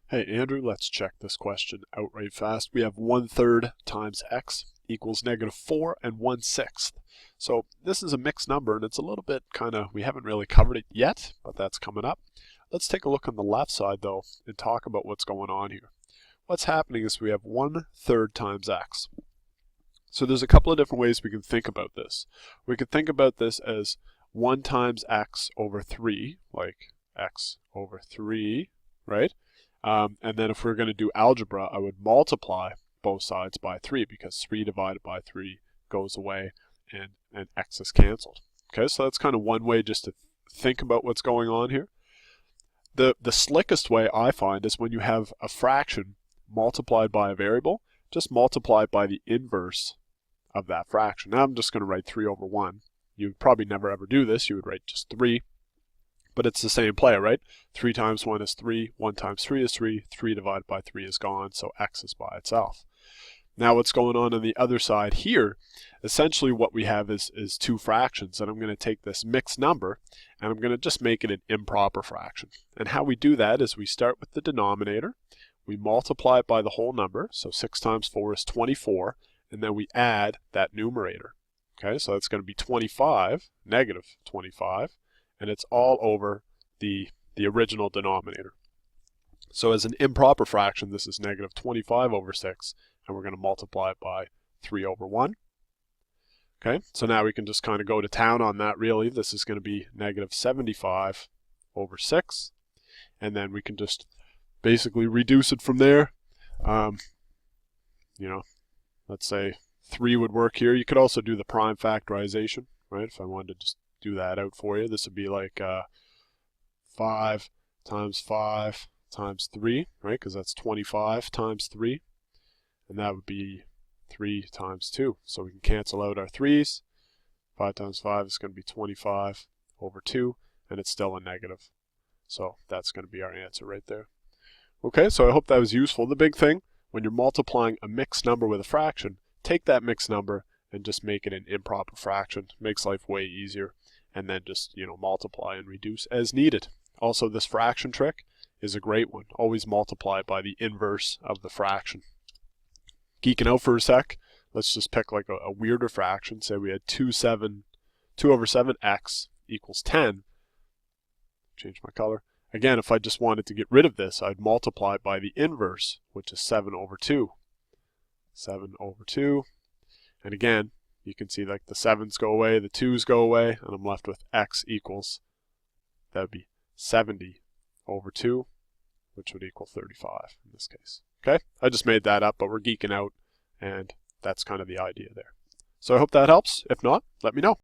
Hey Andrew, let's check this question out right fast. We have 1/3 times x equals -4 and 1/6. So this is a mixed number and it's a little bit we haven't really covered it yet, but that's coming up. Let's take a look on the left side though and talk about what's going on here. What's happening is we have 1/3 times x. So there's a couple of different ways we can think about this. We could think about this as 1 times x over 3, like x over 3, right? And then if we're going to do algebra, I would multiply both sides by 3 because 3 divided by 3 goes away and x is canceled. Okay, so that's kind of one way just to think about what's going on here. The slickest way I find is when you have a fraction multiplied by a variable, just multiply it by the inverse of that fraction. Now I'm just going to write 3 over 1. You would probably never ever do this. You would write just 3. But it's the same play, right? 3 times 1 is 3, 1 times 3 is 3, 3 divided by 3 is gone, so x is by itself. Now what's going on the other side here, essentially what we have is two fractions, and I'm going to take this mixed number and I'm going to just make it an improper fraction. And how we do that is we start with the denominator, we multiply it by the whole number, so 6 times 4 is 24, and then we add that numerator. Okay, so that's going to be 25, negative 25, and it's all over the original denominator. So as an improper fraction, this is negative 25 over 6, and we're going to multiply it by 3 over 1. Okay, so now we can just kind of go to town on that really. This is going to be negative 75 over 6, and then we can just basically reduce it from there. Let's say 3 would work here. You could also do the prime factorization, right? If I wanted to just do that out for you, this would be like 5 times 5 times 3, right? Because that's 25 times 3, and that would be 3 times 2. So we can cancel out our 3's. 5 times 5 is going to be 25 over 2, and it's still a negative. So that's going to be our answer right there. Okay, so I hope that was useful. The big thing, when you're multiplying a mixed number with a fraction, take that mixed number and just make it an improper fraction. Makes life way easier. And then just, multiply and reduce as needed. Also, this fraction trick is a great one. Always multiply by the inverse of the fraction. Geeking out for a sec, let's just pick like a weirder fraction. Say we had 2 over 7x equals 10. Change my color. Again, if I just wanted to get rid of this, I'd multiply by the inverse, which is 7 over 2. 7 over 2. And again, you can see like the 7's go away, the 2's go away, and I'm left with x equals, that would be 70 over 2, which would equal 35 in this case. Okay, I just made that up, but we're geeking out, and that's kind of the idea there. So I hope that helps. If not, let me know.